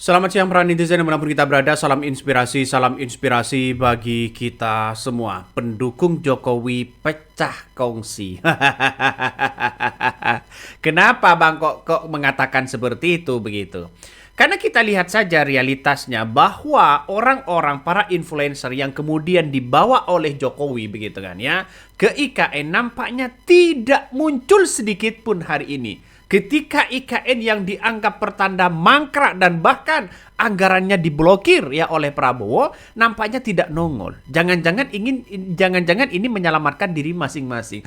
Selamat siang para netizen dimanapun kita berada. Salam inspirasi bagi kita semua. Pendukung Jokowi pecah kongsi. Kenapa Bang kok mengatakan seperti itu begitu? Karena kita lihat saja realitasnya bahwa orang-orang para influencer yang kemudian dibawa oleh Jokowi begitu kan ya ke IKN nampaknya tidak muncul sedikit pun hari ini. Ketika IKN yang dianggap pertanda mangkrak dan bahkan anggarannya diblokir ya oleh Prabowo, nampaknya tidak nongol. Jangan-jangan ini menyelamatkan diri masing-masing.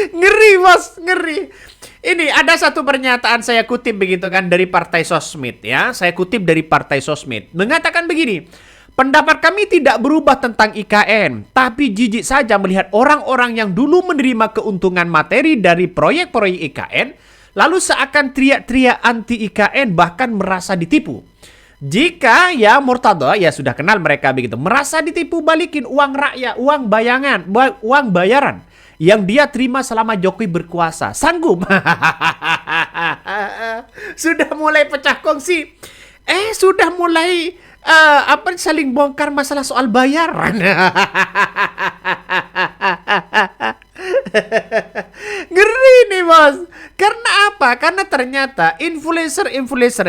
Ngeri bos, ngeri. Ini ada satu pernyataan saya kutip begitu kan dari Partai Sosmed ya. Saya kutip dari Partai Sosmed. Mengatakan begini. Pendapat kami tidak berubah tentang IKN, tapi jijik saja melihat orang-orang yang dulu menerima keuntungan materi dari proyek-proyek IKN, lalu seakan teriak-teriak anti IKN bahkan merasa ditipu. Jika ya Murtado ya sudah kenal mereka begitu, merasa ditipu balikin uang rakyat, uang bayaran yang dia terima selama Jokowi berkuasa. Sanggup. Sudah mulai pecah kongsi. Sudah mulai saling bongkar masalah soal bayaran. Ngeri nih bos. Karena apa? Karena ternyata influencer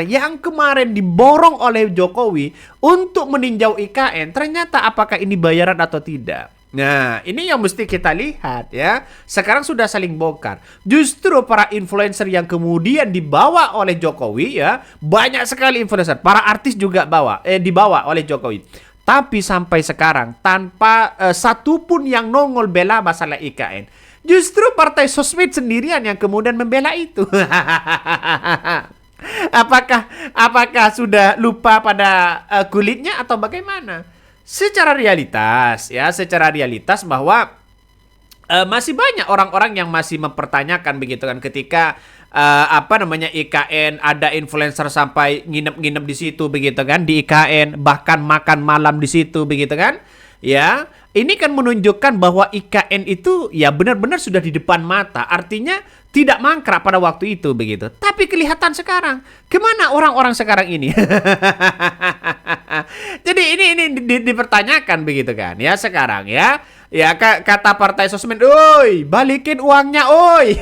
yang kemarin diborong oleh Jokowi untuk meninjau IKN, ternyata apakah ini bayaran atau tidak? Nah, ini yang mesti kita lihat ya. Sekarang sudah saling bongkar. Justru para influencer yang kemudian dibawa oleh Jokowi ya, banyak sekali influencer, para artis juga dibawa oleh Jokowi. Tapi sampai sekarang tanpa satupun yang nongol bela masalah IKN. Justru Partai Sosmed sendirian yang kemudian membela itu. Apakah sudah lupa pada kulitnya atau bagaimana? Secara realitas bahwa masih banyak orang-orang yang masih mempertanyakan begitu kan ketika IKN ada influencer sampai nginep-nginep di situ begitu kan di IKN, bahkan makan malam di situ begitu kan. Ya, ini kan menunjukkan bahwa IKN itu ya benar-benar sudah di depan mata. Artinya tidak mangkrak pada waktu itu begitu. Tapi kelihatan sekarang, kemana orang-orang sekarang ini? Jadi ini dipertanyakan begitu kan ya sekarang ya. Ya kata Partai Sosmed, "Oi, balikin uangnya, oi."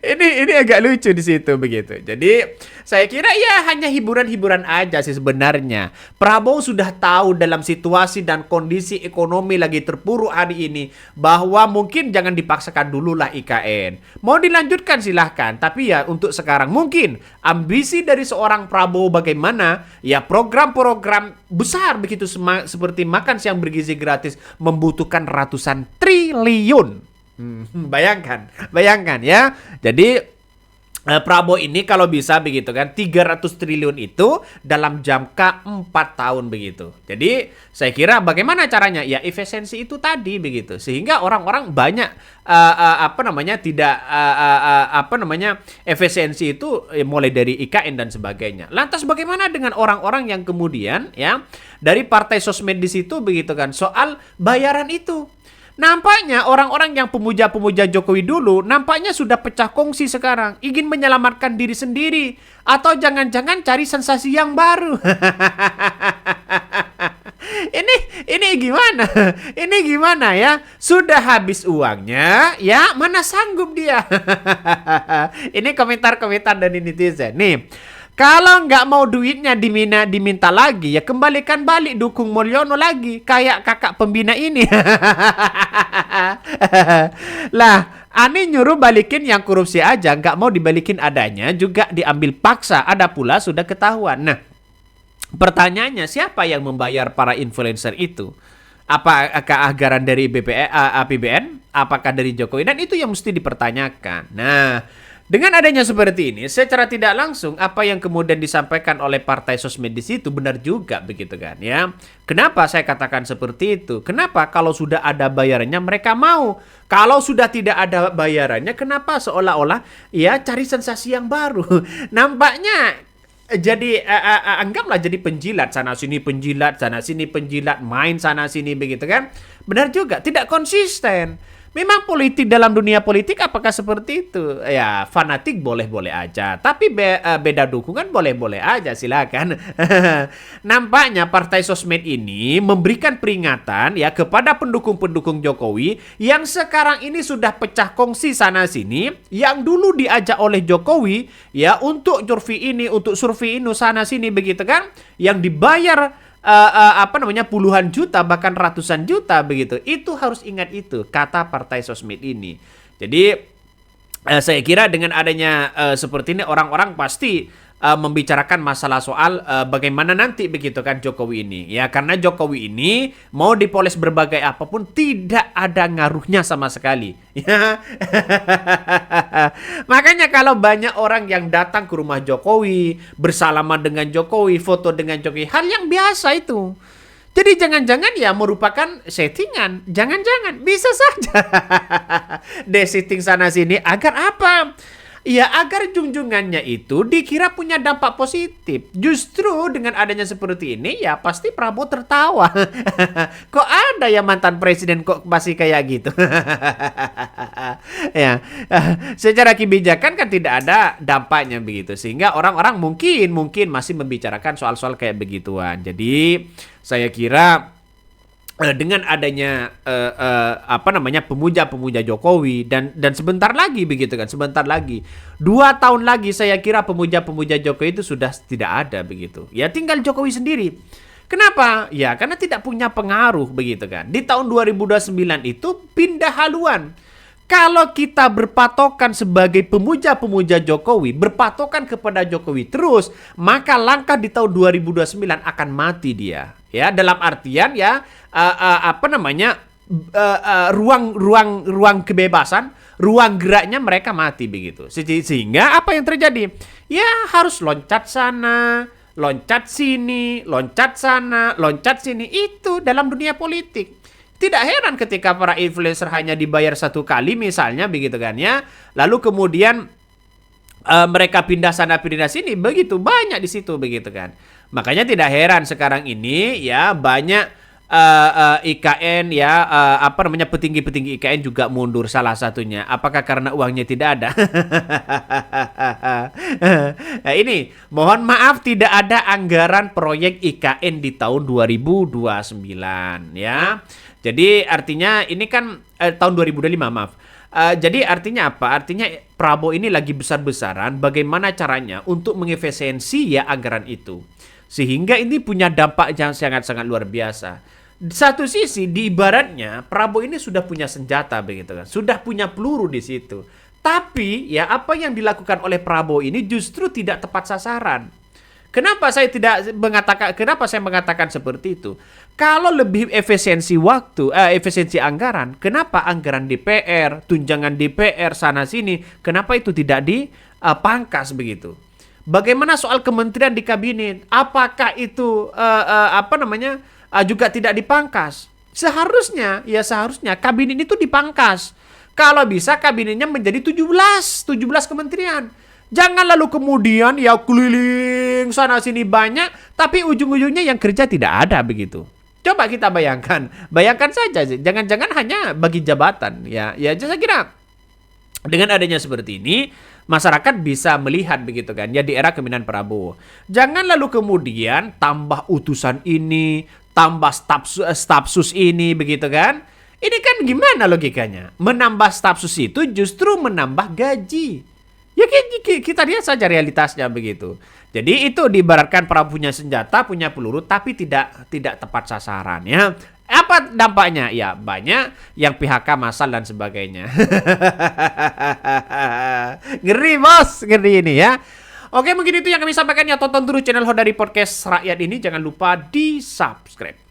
ini agak lucu di situ begitu. Jadi saya kira ya hanya hiburan-hiburan aja sih sebenarnya. Prabowo sudah tahu dalam situasi dan kondisi ekonomi lagi terpuruk hari ini bahwa mungkin jangan dipaksakan dulu lah IKN. Mau dilanjutkan silahkan, tapi ya untuk sekarang mungkin ambisi dari seorang Prabowo bagaimana ya program-program besar begitu seperti makan siang bergizi gratis membutuhkan ratusan triliun. Bayangkan ya. Jadi Prabowo ini kalau bisa begitu kan 300 triliun itu dalam jangka 4 tahun begitu. Jadi saya kira bagaimana caranya? Ya efisiensi itu tadi begitu. Sehingga orang-orang banyak efisiensi itu mulai dari IKN dan sebagainya. Lantas bagaimana dengan orang-orang yang kemudian ya dari Partai Sosmed di situ begitu kan soal bayaran itu? Nampaknya orang-orang yang pemuja-pemuja Jokowi dulu nampaknya sudah pecah kongsi sekarang. Ingin menyelamatkan diri sendiri. Atau jangan-jangan cari sensasi yang baru. Ini gimana? Ini gimana ya? Sudah habis uangnya, ya mana sanggup dia? Ini komentar-komentar dari netizen. Nih. Kalau nggak mau duitnya diminta lagi, ya kembalikan balik dukung Mulyono lagi. Kayak kakak pembina ini. Lah, Ani nyuruh balikin yang korupsi aja, nggak mau dibalikin adanya, juga diambil paksa. Ada pula sudah ketahuan. Nah, pertanyaannya siapa yang membayar para influencer itu? Apakah anggaran dari APBN? Apakah dari Jokowi? Dan itu yang mesti dipertanyakan. Nah, dengan adanya seperti ini, secara tidak langsung apa yang kemudian disampaikan oleh Partai Sosmed di situ benar juga begitu kan ya. Kenapa saya katakan seperti itu? Kenapa kalau sudah ada bayarannya mereka mau? Kalau sudah tidak ada bayarannya kenapa seolah-olah ya cari sensasi yang baru? Nampaknya jadi anggaplah jadi penjilat sana sini penjilat, main sana sini begitu kan. Benar juga, tidak konsisten. Memang politik dalam dunia politik apakah seperti itu? Ya, fanatik boleh-boleh aja. Tapi beda dukungan boleh-boleh aja, silakan. Nampaknya partai sosmed ini memberikan peringatan ya kepada pendukung-pendukung Jokowi yang sekarang ini sudah pecah kongsi sana sini, yang dulu diajak oleh Jokowi ya untuk survei ini, untuk survei ini sana sini begitu kan, yang dibayar puluhan juta bahkan ratusan juta begitu. Itu harus ingat itu kata partai sosmed ini. Jadi saya kira dengan adanya seperti ini orang-orang pasti membicarakan masalah soal bagaimana nanti begitu kan Jokowi ini. Ya karena Jokowi ini mau dipoles berbagai apapun tidak ada ngaruhnya sama sekali. Ya. Makanya kalau banyak orang yang datang ke rumah Jokowi, bersalaman dengan Jokowi, foto dengan Jokowi, hal yang biasa itu. Jadi jangan-jangan ya merupakan settingan. Jangan-jangan bisa saja. Desetting sana sini agar apa? Ya agar junjungannya itu dikira punya dampak positif. Justru dengan adanya seperti ini ya pasti Prabowo tertawa. Kok ada ya mantan presiden kok masih kayak gitu. Ya, secara kebijakan kan tidak ada dampaknya begitu. Sehingga orang-orang mungkin masih membicarakan soal-soal kayak begituan. Jadi saya kira dengan adanya pemuja-pemuja Jokowi dan sebentar lagi begitu kan, sebentar lagi 2 tahun lagi saya kira pemuja-pemuja Jokowi itu sudah tidak ada begitu. Ya tinggal Jokowi sendiri. Kenapa? Ya karena tidak punya pengaruh begitu kan. Di tahun 2029 itu pindah haluan. Kalau kita berpatokan sebagai pemuja-pemuja Jokowi, berpatokan kepada Jokowi terus, maka langkah di tahun 2029 akan mati dia. Ya, dalam artian ya ruang kebebasan, ruang geraknya mereka mati begitu. Sehingga apa yang terjadi? Ya harus loncat sana, loncat sini, loncat sana, loncat sini. Itu dalam dunia politik. Tidak heran ketika para influencer hanya dibayar 1 kali misalnya begitu kan ya. Lalu kemudian mereka pindah sana pindah sini, begitu banyak di situ begitu kan. Makanya tidak heran sekarang ini ya banyak IKN ya petinggi-petinggi IKN juga mundur salah satunya. Apakah karena uangnya tidak ada? Nah, ini mohon maaf tidak ada anggaran proyek IKN di tahun 2029 ya. Jadi artinya ini kan tahun 2025 maaf. Jadi artinya apa? Artinya Prabowo ini lagi besar-besaran bagaimana caranya untuk mengefisiensi ya anggaran itu. Sehingga ini punya dampak yang sangat-sangat luar biasa. Satu sisi di ibaratnya Prabowo ini sudah punya senjata begitu kan. Sudah punya peluru di situ. Tapi ya apa yang dilakukan oleh Prabowo ini justru tidak tepat sasaran. Kenapa saya mengatakan seperti itu? Kalau lebih efisiensi waktu, efisiensi anggaran, kenapa anggaran DPR, tunjangan DPR sana sini, kenapa itu tidak dipangkas begitu? Bagaimana soal kementerian di kabinet? Apakah itu juga tidak dipangkas? Seharusnya kabinet itu dipangkas. Kalau bisa kabinetnya menjadi 17 kementerian. Jangan lalu kemudian ya keliling sana sini banyak, tapi ujung-ujungnya yang kerja tidak ada begitu. Coba kita bayangkan saja, jangan-jangan hanya bagi jabatan. Ya saya kira dengan adanya seperti ini, masyarakat bisa melihat begitu kan, ya di era kepemimpinan Prabowo. Jangan lalu kemudian tambah utusan ini, tambah staf sus ini begitu kan. Ini kan gimana logikanya? Menambah staf sus itu justru menambah gaji. Ya kita lihat saja realitasnya begitu. Jadi itu diibaratkan Prabowo punya senjata, punya peluru, tapi tidak tepat sasaran ya. Apa dampaknya? Ya banyak yang PHK massal dan sebagainya. Ngeri bos, ngeri ini ya. Oke mungkin itu yang kami sampaikan ya. Tonton terus channel Hodari Podcast Rakyat ini. Jangan lupa di subscribe.